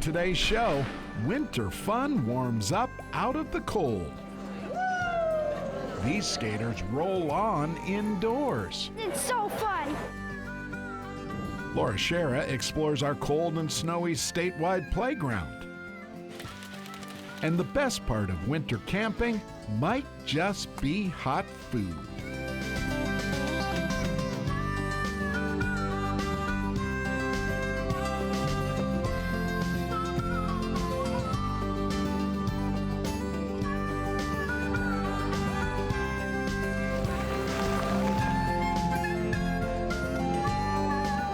today's show, winter fun warms up out of the cold. These skaters roll on indoors. It's so fun. Laura Shera explores our cold and snowy statewide playground. And the best part of winter camping might just be hot food.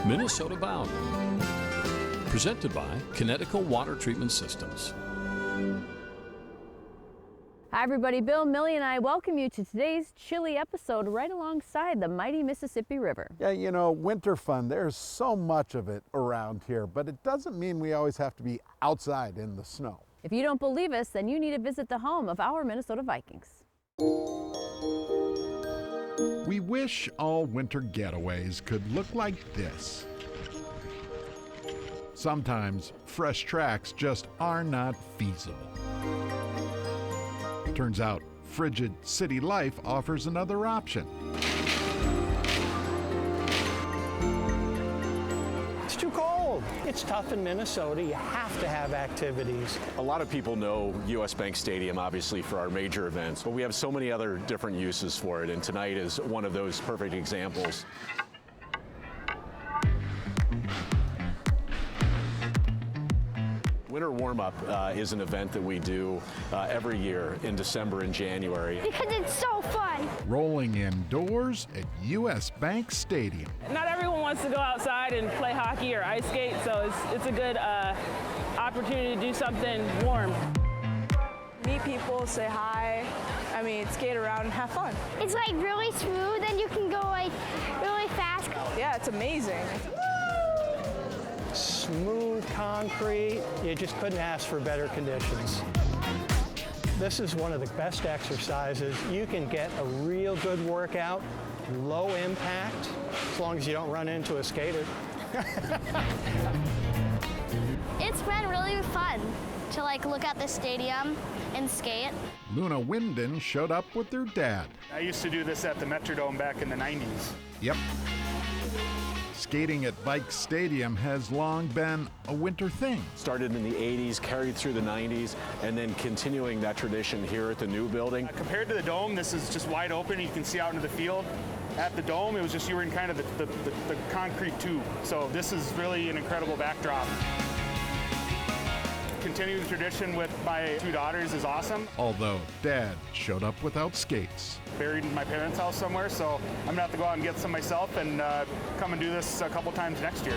Minnesota Bound, presented by Connecticut Water Treatment Systems. Hi everybody, Bill, Millie and I welcome you to today's chilly episode right alongside the mighty Mississippi River. Yeah, you know, winter fun, there's so much of it around here, but it doesn't mean we always have to be outside in the snow. If you don't believe us, then you need to visit the home of our Minnesota Vikings. We wish all winter getaways could look like this. Sometimes fresh tracks just are not feasible. Turns out frigid city life offers another option. It's too cold. It's tough in Minnesota. You have to have activities. A lot of people know US Bank Stadium, obviously, for our major events, but we have so many other different uses for it, and tonight is one of those perfect examples. Winter Warmup is an event that we do every year in December and January. Because it's so fun. Rolling indoors at US Bank Stadium. Not everyone wants to go outside and play hockey or ice skate, so it's a good opportunity to do something warm. Meet people, say hi, skate around and have fun. It's like really smooth and you can go like really fast. Yeah, it's amazing. Smooth concrete, you just couldn't ask for better conditions. This is one of the best exercises. You can get a real good workout, low impact, as long as you don't run into a skater. It's been really fun to look at the stadium and skate. Luna Winden showed up with her dad. I used to do this at the Metrodome back in the 90s. Yep. Skating at Bike Stadium has long been a winter thing. Started in the 80s, carried through the 90s, and then continuing that tradition here at the new building. Compared to the Dome, this is just wide open. You can see out into the field. At the Dome, it was just you were in kind of the concrete tube. So this is really an incredible backdrop. Continue the tradition with my two daughters is awesome. Although Dad showed up without skates. Buried in my parents' house somewhere, so I'm gonna have to go out and get some myself and come and do this a couple times next year.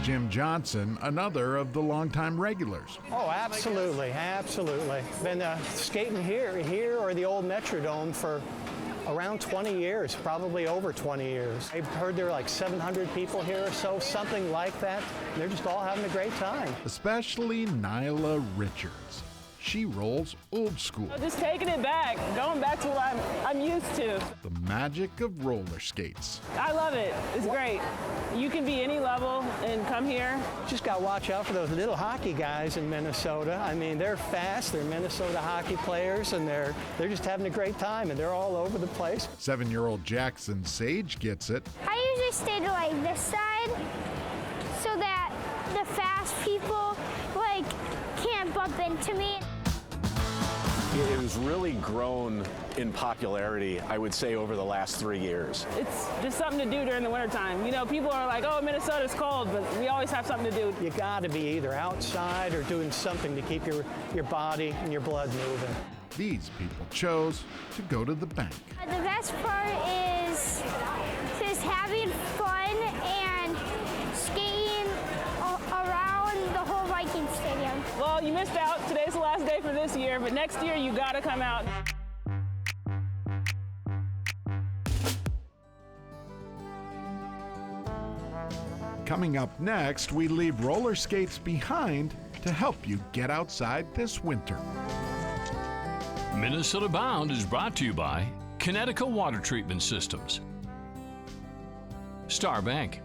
Jim Johnson, another of the longtime regulars. Oh, absolutely, absolutely. Been skating here or the old Metrodome for around 20 years, probably over 20 years. I've heard there are like 700 people here or so, something like that. They're just all having a great time. Especially Nyla Richards. She rolls old school. Just taking it back, going back to what I'm used to. The magic of roller skates. I love it. It's great. You can be any level and come here. Just got to watch out for those little hockey guys in Minnesota. They're fast, they're Minnesota hockey players, and they're just having a great time, and they're all over the place. 7-year-old Jackson Sage gets it. I usually stay to this side so that the fast people can't bump into me. It has really grown in popularity, I would say, over the last 3 years. It's just something to do during the wintertime. People are like, oh, Minnesota's cold, but we always have something to do. You got to be either outside or doing something to keep your body and your blood moving. These people chose to go to the bank. The best part is just having fun and skating around the whole Viking Stadium. Well, you missed out. Today's the last day for this year, but next year you got to come out. Coming up next, we leave roller skates behind to help you get outside this winter. Minnesota Bound is brought to you by Connecticut Water Treatment Systems, Star Bank,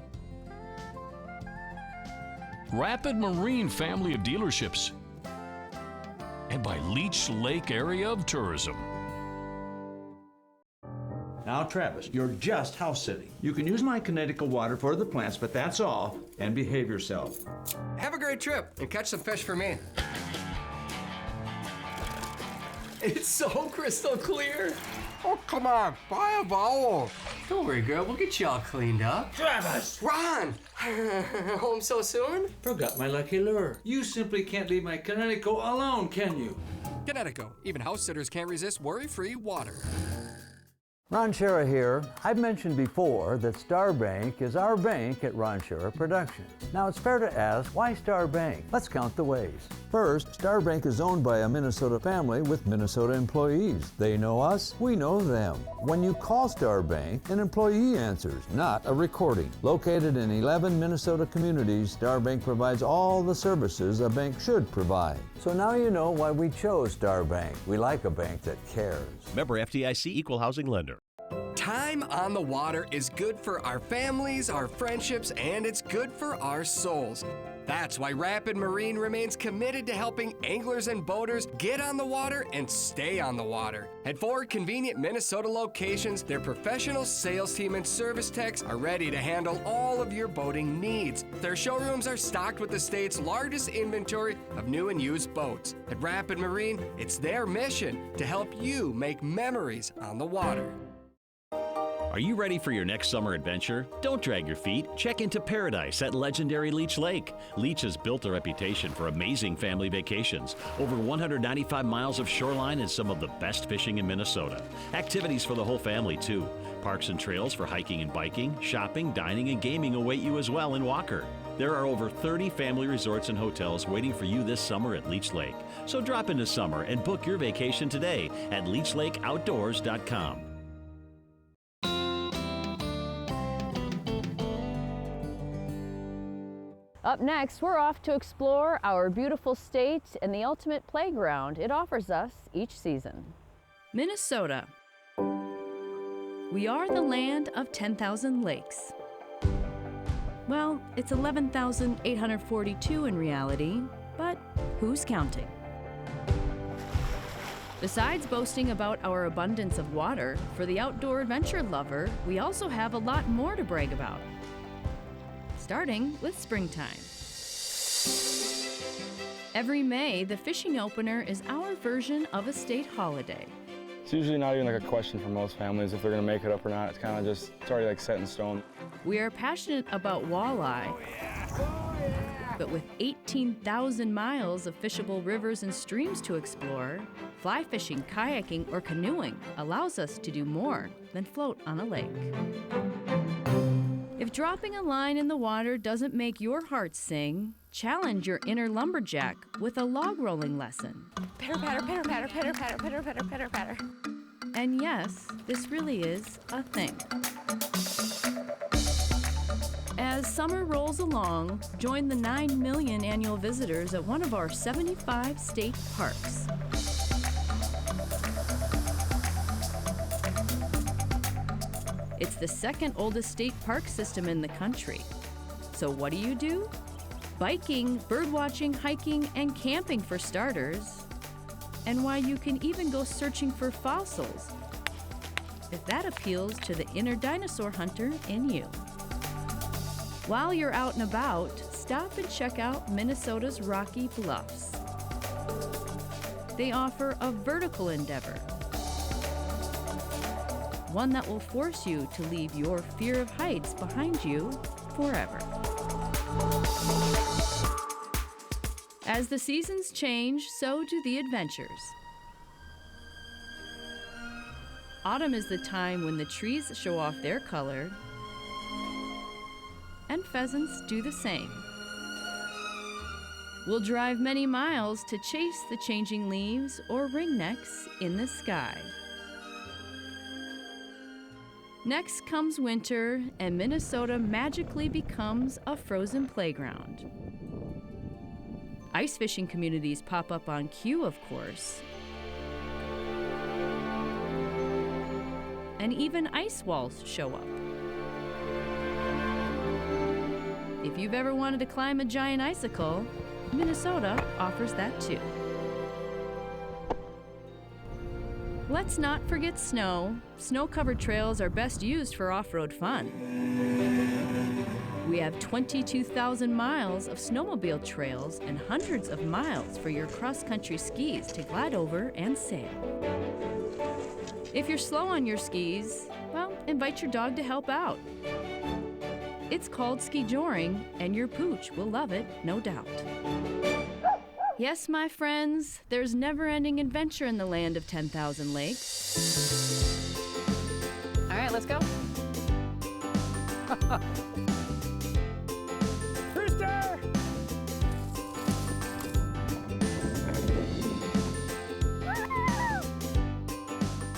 Rapid Marine family of dealerships, and by Leech Lake Area of Tourism. Now, Travis, you're just house sitting. You can use my Connecticut water for the plants, but that's all, and behave yourself. Have a great trip and catch some fish for me. It's so crystal clear. Oh, come on, buy a vowel. Don't worry, girl, we'll get you all cleaned up. Travis! Ron! Home so soon? Forgot my lucky lure. You simply can't leave my Connecticut alone, can you? Connecticut, even house sitters can't resist worry-free water. Ron Schera here. I've mentioned before that Star Bank is our bank at Ron Schera Productions. Now it's fair to ask, why Star Bank? Let's count the ways. First, Star Bank is owned by a Minnesota family with Minnesota employees. They know us, we know them. When you call Star Bank, an employee answers, not a recording. Located in 11 Minnesota communities, Star Bank provides all the services a bank should provide. So now you know why we chose Star Bank. We like a bank that cares. Member FDIC, Equal Housing Lender. Time on the water is good for our families, our friendships, and it's good for our souls. That's why Rapid Marine remains committed to helping anglers and boaters get on the water and stay on the water. At 4 convenient Minnesota locations, their professional sales team and service techs are ready to handle all of your boating needs. Their showrooms are stocked with the state's largest inventory of new and used boats. At Rapid Marine, it's their mission to help you make memories on the water. Are you ready for your next summer adventure? Don't drag your feet. Check into paradise at legendary Leech Lake. Leech has built a reputation for amazing family vacations. Over 195 miles of shoreline and some of the best fishing in Minnesota. Activities for the whole family, too. Parks and trails for hiking and biking, shopping, dining, and gaming await you as well in Walker. There are over 30 family resorts and hotels waiting for you this summer at Leech Lake. So drop into summer and book your vacation today at leechlakeoutdoors.com. Up next, we're off to explore our beautiful state and the ultimate playground it offers us each season. Minnesota. We are the land of 10,000 lakes. Well, it's 11,842 in reality, but who's counting? Besides boasting about our abundance of water, for the outdoor adventure lover, we also have a lot more to brag about. Starting with springtime. Every May, the fishing opener is our version of a state holiday. It's usually not even like a question for most families if they're gonna make it up or not. It's kind of just, it's already like set in stone. We are passionate about walleye, but with 18,000 miles of fishable rivers and streams to explore, fly fishing, kayaking, or canoeing allows us to do more than float on a lake. If dropping a line in the water doesn't make your heart sing, challenge your inner lumberjack with a log rolling lesson. Pitter patter, pitter patter, pitter patter, pitter patter, pitter patter. And yes, this really is a thing. As summer rolls along, join the 9 million annual visitors at one of our 75 state parks. It's the second oldest state park system in the country. So what do? Biking, birdwatching, hiking, and camping for starters. And why you can even go searching for fossils, if that appeals to the inner dinosaur hunter in you. While you're out and about, stop and check out Minnesota's Rocky Bluffs. They offer a vertical endeavor, one that will force you to leave your fear of heights behind you forever. As the seasons change, so do the adventures. Autumn is the time when the trees show off their color, and pheasants do the same. We'll drive many miles to chase the changing leaves or ringnecks in the sky. Next comes winter, and Minnesota magically becomes a frozen playground. Ice fishing communities pop up on cue, of course. And even ice walls show up. If you've ever wanted to climb a giant icicle, Minnesota offers that too. Let's not forget snow. Snow-covered trails are best used for off-road fun. We have 22,000 miles of snowmobile trails and hundreds of miles for your cross-country skis to glide over and sail. If you're slow on your skis, well, invite your dog to help out. It's called ski joring, and your pooch will love it, no doubt. Yes, my friends, there's never-ending adventure in the land of 10,000 lakes. All right, let's go. Rooster!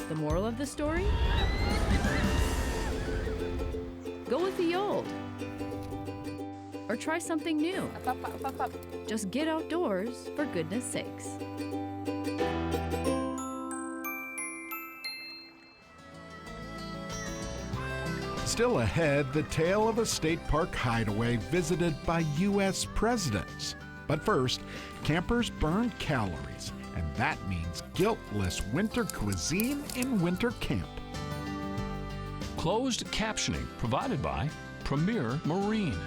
The moral of the story? Go with the old. Or try something new. Up. Just get outdoors, for goodness sakes. Still ahead, the tale of a state park hideaway visited by U.S. presidents. But first, campers burn calories, and that means guiltless winter cuisine in winter camp. Closed captioning provided by Premier Marine.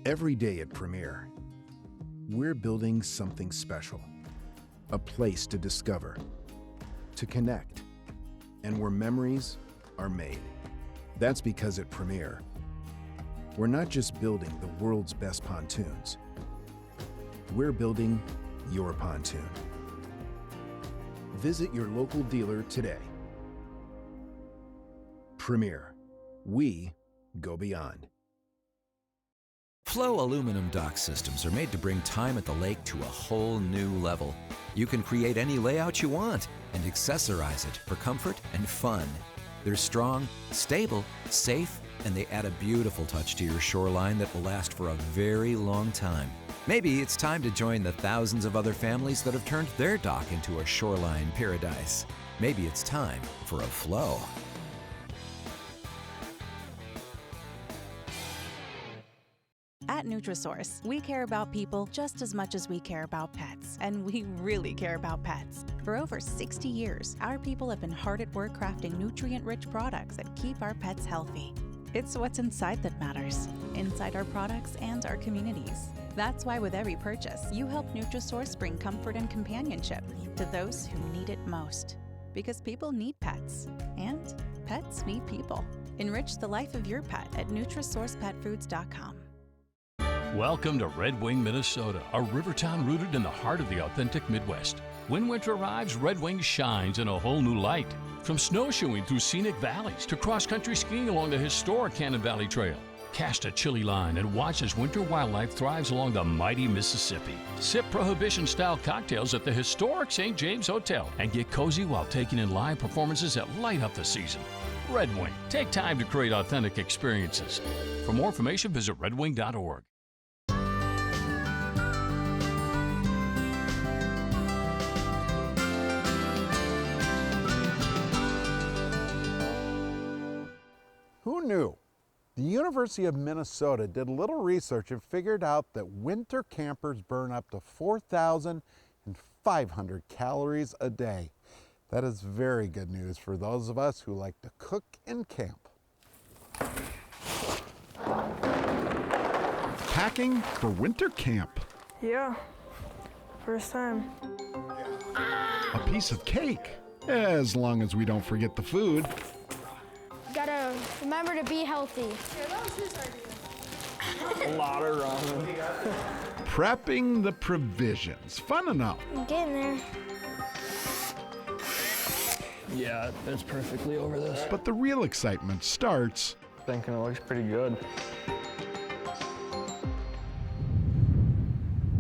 Every day at Premier, we're building something special. A place to discover, to connect, and where memories are made. That's because at Premier, we're not just building the world's best pontoons. We're building your pontoon. Visit your local dealer today. Premier, we go beyond. Flow aluminum dock systems are made to bring time at the lake to a whole new level. You can create any layout you want and accessorize it for comfort and fun. They're strong, stable, safe, and they add a beautiful touch to your shoreline that will last for a very long time. Maybe it's time to join the thousands of other families that have turned their dock into a shoreline paradise. Maybe it's time for a Flow. At Nutrisource, we care about people just as much as we care about pets, and we really care about pets. For over 60 years, our people have been hard at work crafting nutrient-rich products that keep our pets healthy. It's what's inside that matters, inside our products and our communities. That's why with every purchase, you help Nutrisource bring comfort and companionship to those who need it most. Because people need pets, and pets need people. Enrich the life of your pet at NutrisourcePetFoods.com. Welcome to Red Wing, Minnesota, a river town rooted in the heart of the authentic Midwest. When winter arrives, Red Wing shines in a whole new light. From snowshoeing through scenic valleys to cross-country skiing along the historic Cannon Valley Trail. Cast a chilly line and watch as winter wildlife thrives along the mighty Mississippi. Sip Prohibition-style cocktails at the historic St. James Hotel and get cozy while taking in live performances that light up the season. Red Wing. Take time to create authentic experiences. For more information, visit redwing.org. Who knew? The University of Minnesota did a little research and figured out that winter campers burn up to 4,500 calories a day. That is very good news for those of us who like to cook and camp. Packing for winter camp. Yeah, first time. A piece of cake, as long as we don't forget the food. Gotta remember to be healthy. A lot of ramen. Prepping the provisions. Fun enough. I'm getting there. Yeah, it's perfectly over this. But the real excitement starts. Thinking it looks pretty good.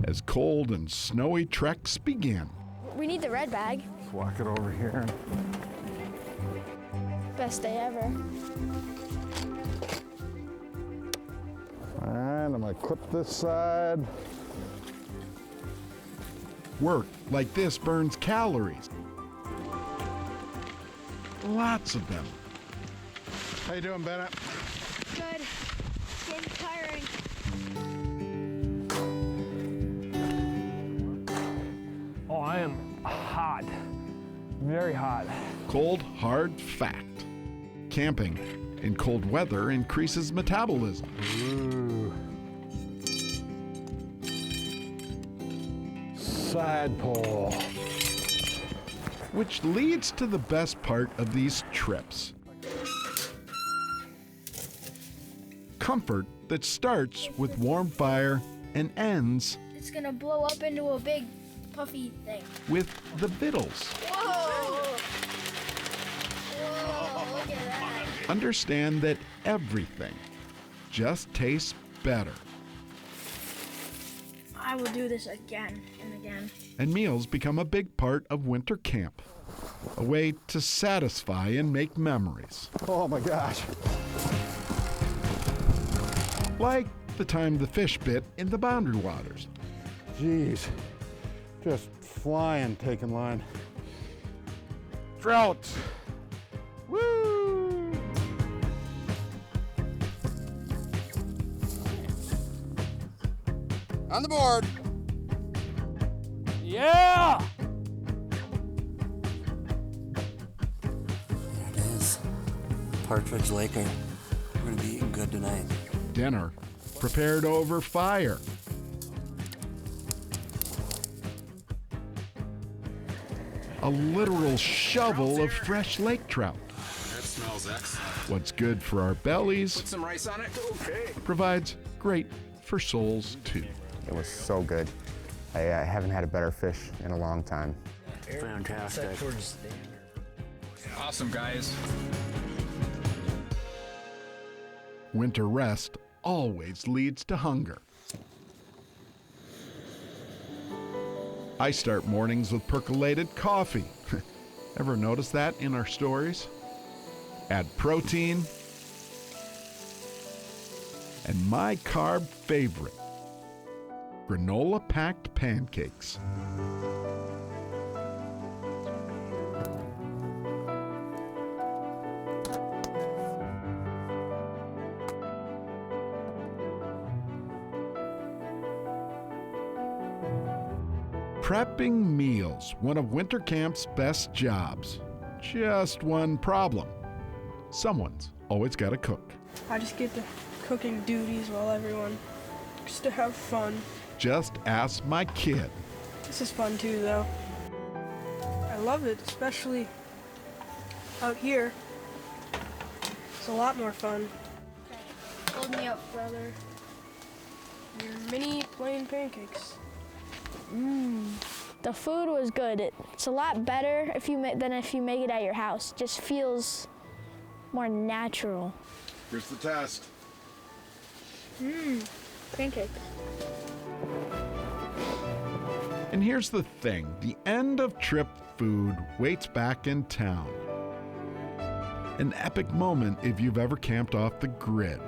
As cold and snowy treks begin. We need the red bag. Let's walk it over here. Best day ever. All right, I'm gonna clip this side. Work like this burns calories. Lots of them. How you doing, Bennett? Good. It's getting tiring. Oh, I am hot. Very hot. Cold, hard fact. Camping in cold weather increases metabolism. Ooh. Side pole. Which leads to the best part of these trips. Comfort that starts with warm fire and ends It's gonna blow up into a big puffy thing. with the vittles. Whoa! Whoa, look at that. Understand that everything just tastes better, I will do this again and again. and meals become a big part of winter camp. A way to satisfy and make memories. Oh my gosh. Like the time the fish bit in the Boundary Waters. Jeez. Just flying, taking line. Trout. Woo! On the board. Yeah! There it is. Partridge Laker. We're gonna be eating good tonight. Dinner prepared over fire. A literal shovel of fresh lake trout. That smells excellent. What's good for our bellies Put some rice on it. Okay. provides great for souls too. It was so good. I haven't had a better fish in a long time. Fantastic. Awesome, guys. Winter rest always leads to hunger. I start mornings with percolated coffee. Ever notice that in our stories? Add protein and my carb favorite, granola-packed pancakes. Prepping meals, one of winter camp's best jobs. Just one problem. Someone's always got to cook. I just get the cooking duties while everyone just to have fun. Just ask my kid. This is fun too, though. I love it, especially out here. It's a lot more fun. Hold me up, brother. Your mini plain pancakes. The food was good. It's a lot better than if you make it at your house. It just feels more natural. Here's the test. Pancakes. And here's the thing, the end of trip food waits back in town. An epic moment if you've ever camped off the grid.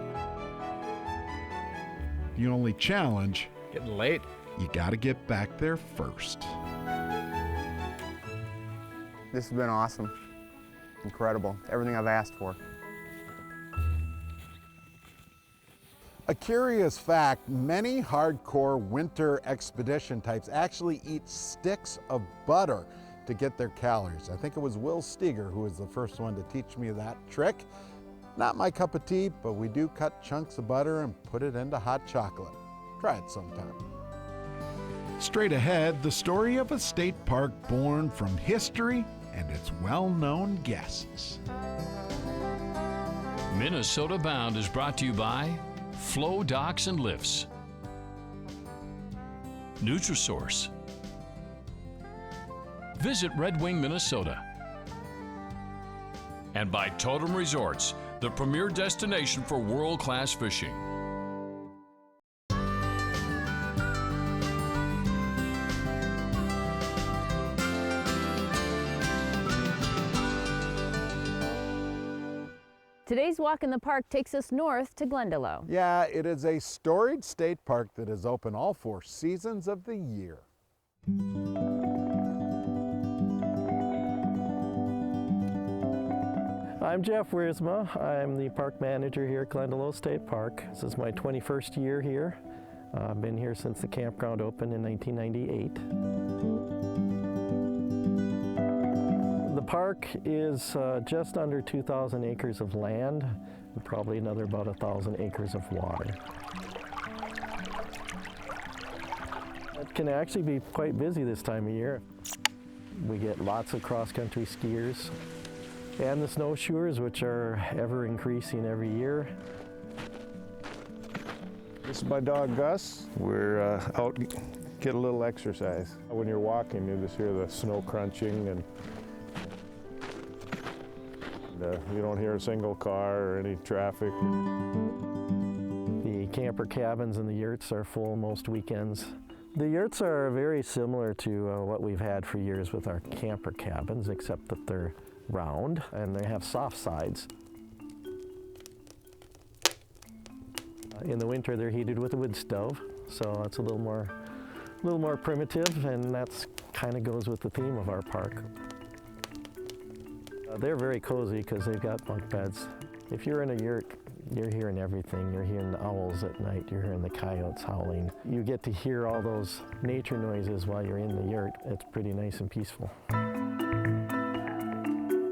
The only challenge, Getting late. you gotta get back there first. This has been awesome. Incredible. Everything I've asked for. A curious fact, many hardcore winter expedition types actually eat sticks of butter to get their calories. I think it was Will Steger who was the first one to teach me that trick. Not my cup of tea, but we do cut chunks of butter and put it into hot chocolate. Try it sometime. Straight ahead, the story of a state park born from history and its well-known guests. Minnesota Bound is brought to you by Flow Docks and Lifts, Nutrisource, Visit Red Wing, Minnesota, and by Totem Resorts, the premier destination for world-class fishing. Today's walk in the park takes us north to Glendalough. Yeah, it is a storied state park that is open all 4 seasons of the year. I'm Jeff Wiersma. I'm the park manager here at Glendalough State Park. This is my 21st year here. I've been here since the campground opened in 1998. The park is just under 2,000 acres of land and probably another about 1,000 acres of water. It can actually be quite busy this time of year. We get lots of cross-country skiers and the snowshoers, which are ever increasing every year. This is my dog Gus. We're out get a little exercise. When you're walking, you just hear the snow crunching, and you don't hear a single car or any traffic. The camper cabins and the yurts are full most weekends. The yurts are very similar to what we've had for years with our camper cabins, except that they're round and they have soft sides. In the winter, they're heated with a wood stove, so it's a little more primitive, and that's kind of goes with the theme of our park. They're very cozy because they've got bunk beds. If you're in a yurt, you're hearing everything. You're hearing the owls at night, you're hearing the coyotes howling. You get to hear all those nature noises while you're in the yurt. It's pretty nice and peaceful.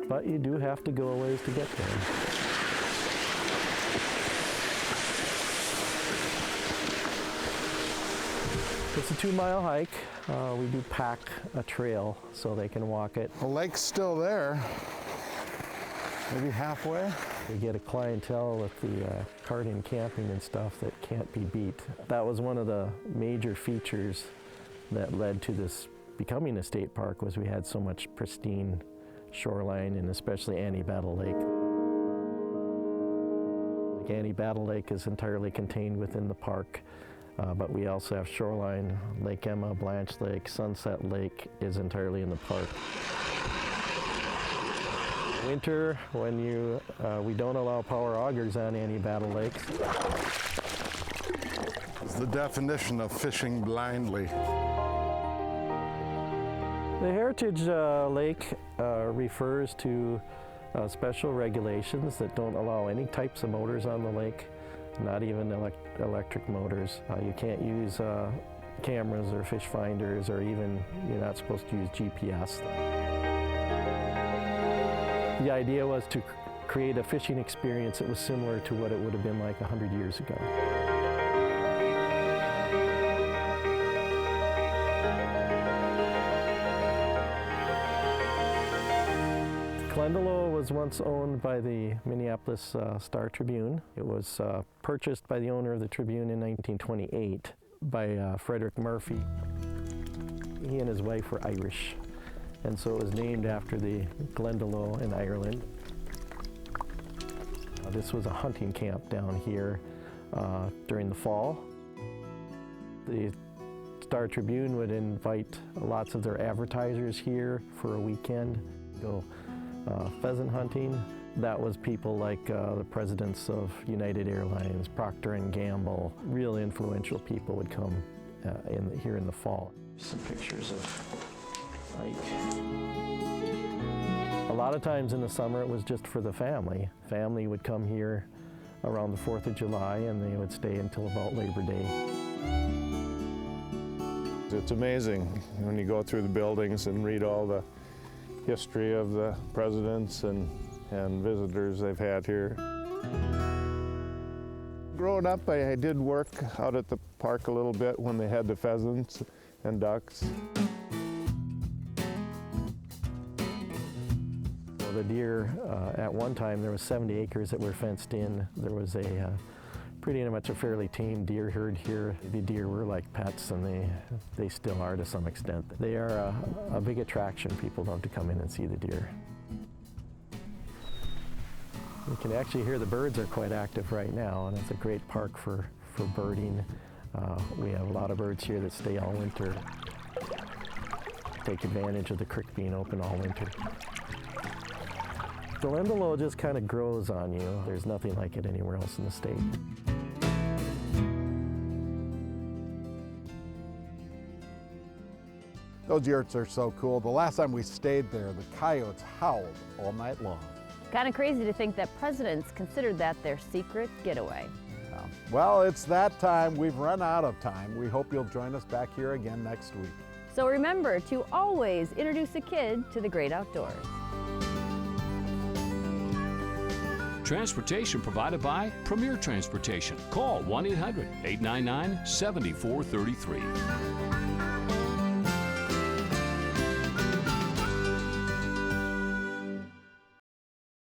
But you do have to go a ways to get there. It's a 2-mile hike. We do pack a trail so they can walk it. The lake's still there, maybe halfway. We get a clientele with the karting, camping and stuff that can't be beat. That was one of the major features that led to this becoming a state park, was we had so much pristine shoreline, and especially Annie Battle Lake. Annie Battle Lake is entirely contained within the park. But we also have shoreline, Lake Emma, Blanche Lake, Sunset Lake is entirely in the park. Winter, when we don't allow power augers on any Battle Lakes. It's the definition of fishing blindly. The Heritage Lake refers to special regulations that don't allow any types of motors on the lake. Not even electric motors. You can't use cameras or fish finders, or even you're not supposed to use GPS. The idea was to create a fishing experience that was similar to what it would have been like 100 years ago. Glendalough was once owned by the Minneapolis Star-Tribune. It was purchased by the owner of the Tribune in 1928 by Frederick Murphy. He and his wife were Irish, and so it was named after the Glendalough in Ireland. This was a hunting camp down here during the fall. The Star-Tribune would invite lots of their advertisers here for a weekend. Go pheasant hunting. That was people like the presidents of United Airlines, Procter & Gamble. Real influential people would come here in the fall. Some pictures of Ike. A lot of times in the summer it was just for the family. Family would come here around the 4th of July, and they would stay until about Labor Day. It's amazing when you go through the buildings and read all the history of the presidents and visitors they've had here. Growing up, I did work out at the park a little bit when they had the pheasants and ducks. Well, the deer, at one time there was 70 acres that were fenced in. There was a pretty much a fairly tame deer herd here. The deer were like pets, and they still are to some extent. They are a big attraction. People love to come in and see the deer. You can actually hear the birds are quite active right now, and it's a great park for birding. We have a lot of birds here that stay all winter. Take advantage of the creek being open all winter. Glendalough just kind of grows on you. There's nothing like it anywhere else in the state. Those yurts are so cool. The last time we stayed there, the coyotes howled all night long. Kind of crazy to think that presidents considered that their secret getaway. Well, it's that time. We've run out of time. We hope you'll join us back here again next week. So remember to always introduce a kid to the great outdoors. Transportation provided by Premier Transportation. Call 1-800-899-7433.